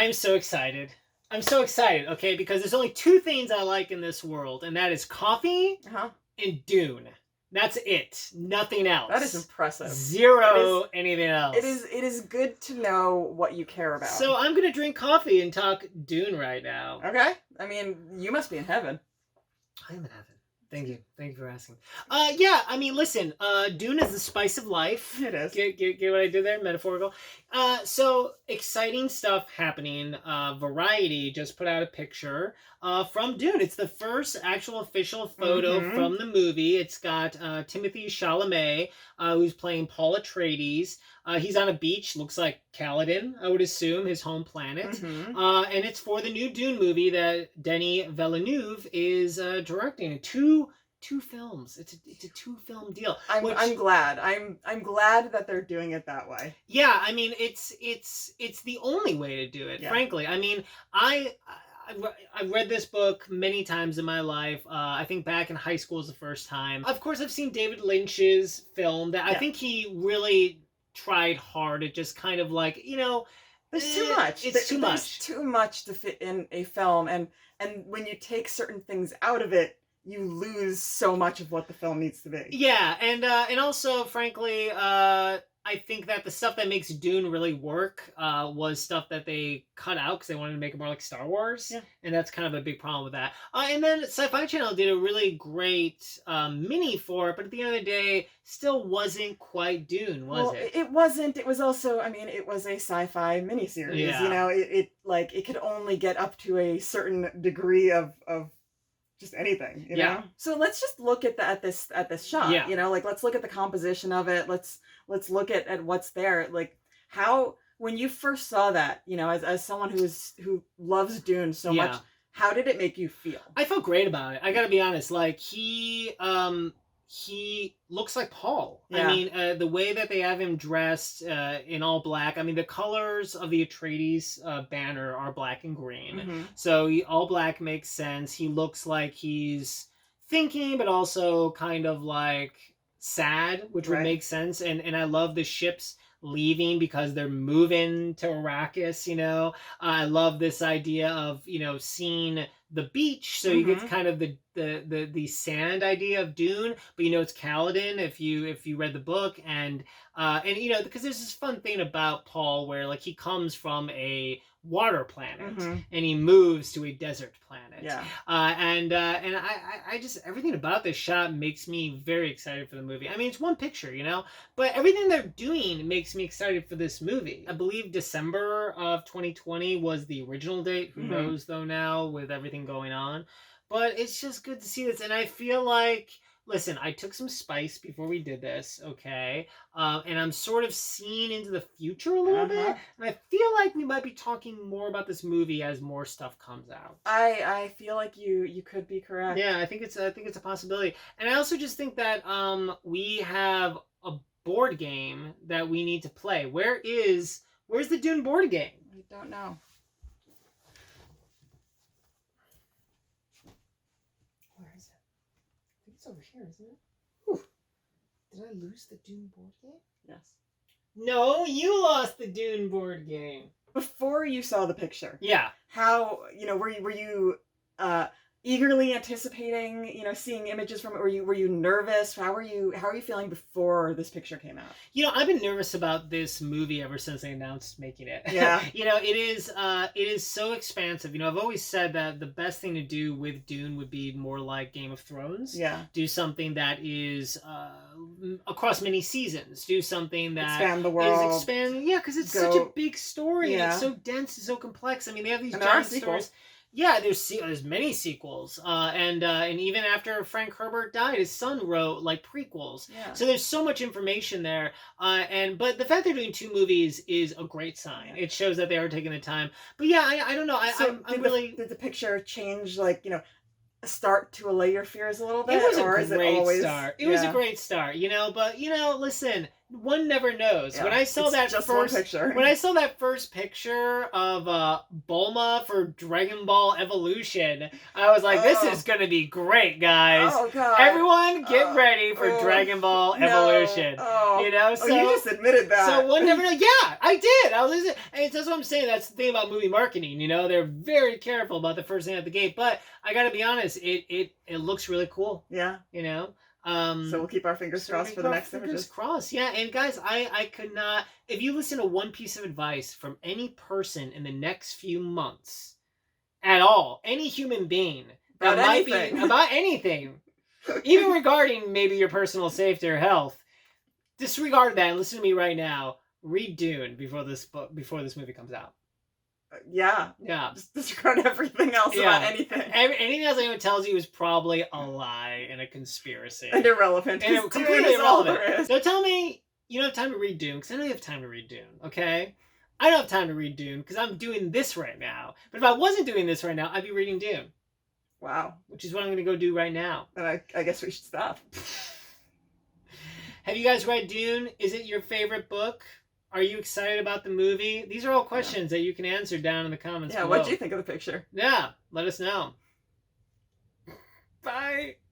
I'm so excited. I'm so excited, okay, because there's only two things I like in this world, and that is coffee and Dune. That's it. Nothing else. That is impressive. Zero anything else. It is good to know what you care about. So I'm going to drink coffee and talk Dune right now. Okay. I mean, you must be in heaven. I am in heaven. Thank you. Thank you for asking. Yeah, I mean, listen, Dune is the spice of life. It is. Get what I did there? Metaphorical. So, exciting stuff happening. Variety just put out a picture from Dune. It's the first actual official photo from the movie. It's got Timothée Chalamet, who's playing Paul Atreides. He's on a beach, looks like Caladan, I would assume, his home planet. And it's for the new Dune movie that Denis Villeneuve is directing. Two films. It's a 2-film deal. I'm glad. I'm glad that they're doing it that way. Yeah, I mean, it's the only way to do it, frankly. I mean, I've read this book many times in my life. I think back in high school was the first time. Of course, I've seen David Lynch's film that I think he really tried hard at just kind of like, there's too much. It's too much. There's too much to fit in a film, and when you take certain things out of it, you lose so much of what the film needs to be. Yeah, and also, frankly, I think that the stuff that makes Dune really work was stuff that they cut out because they wanted to make it more like Star Wars. Yeah. And that's kind of a big problem with that. And then Sci-Fi Channel did a really great mini for it, but at the end of the day, still wasn't quite Dune, was it? It wasn't. It was also, I mean, it was a sci-fi miniseries. Yeah. It could only get up to a certain degree of just anything, you know? So let's just look at this shot. Yeah. Let's look at the composition of it. Let's look at what's there. Like, how, when you first saw that, as someone who loves Dune so much, how did it make you feel? I felt great about it. I gotta be honest. Like, he looks like Paul. Yeah. I mean, the way that they have him dressed in all black. I mean, the colors of the Atreides banner are black and green. So all black makes sense. He looks like he's thinking, but also kind of like sad, which would make sense. And I love the ships leaving because they're moving to Arrakis. I love this idea of seeing the beach, so you get kind of the sand idea of Dune, but it's Caladan if you read the book, and because there's this fun thing about Paul where like he comes from a water planet and he moves to a desert planet. And I just, everything about this shot makes me very excited for the movie. I mean, it's one picture, but everything they're doing makes me excited for this movie. I believe December of 2020 was the original date. Who knows though now with everything going on, but it's just good to see this. And I feel like, listen, I took some spice before we did this, okay? And I'm sort of seeing into the future a little bit. And I feel like we might be talking more about this movie as more stuff comes out. I feel like you could be correct. Yeah, I think it's a possibility. And I also just think that we have a board game that we need to play. Where's the Dune board game? I don't know. It's over here, isn't it? Whew. Did I lose the Dune board game? Yes. No, you lost the Dune board game. Before you saw the picture. Yeah. How, were you eagerly anticipating, seeing images from it? Were you nervous? How are you feeling before this picture came out? I've been nervous about this movie ever since they announced making it. Yeah. It is so expansive. I've always said that the best thing to do with Dune would be more like Game of Thrones. Yeah. Do something that is across many seasons. Do something that expand the world. Yeah, because it's such a big story. Yeah. And it's so dense and so complex. I mean, they have these giant stories. Yeah, there's many sequels, and even after Frank Herbert died, his son wrote like prequels. Yeah. So there's so much information there, but the fact they're doing 2 movies is a great sign. Yeah. It shows that they are taking the time. But yeah, I don't know. Did the picture change, start to allay your fears a little bit? It was a great start. It was a great start, but listen, one never knows. Yeah, when I saw that just first one picture. When I saw that first picture of Bulma for Dragon Ball Evolution, I was like, "This is gonna be great, guys! Oh God! Everyone, get ready for Dragon Ball Evolution." Oh. You know, so you just admitted that. So one never know. Yeah, I did. I was listening, and that's what I'm saying. That's the thing about movie marketing. You know, they're very careful about the first thing at the gate. But I got to be honest, it looks really cool. Yeah. You know. So we'll keep our fingers crossed for the next images. Fingers crossed, yeah. And guys, I could not. If you listen to one piece of advice from any person in the next few months, at all, any human being that might be about anything, even regarding maybe your personal safety or health, disregard that and listen to me right now. Read Dune before this movie comes out. Yeah. Just disregard everything else about anything. Anything else anyone tells you is probably a lie and a conspiracy. And irrelevant. And completely irrelevant. Don't tell me you don't have time to read Dune, because I know you have time to read Dune, okay? I don't have time to read Dune, because I'm doing this right now. But if I wasn't doing this right now, I'd be reading Dune. Wow. Which is what I'm going to go do right now. And I guess we should stop. Have you guys read Dune? Is it your favorite book? Are you excited about the movie? These are all questions that you can answer down in the comments below. What do you think of the picture? Yeah, let us know. Bye.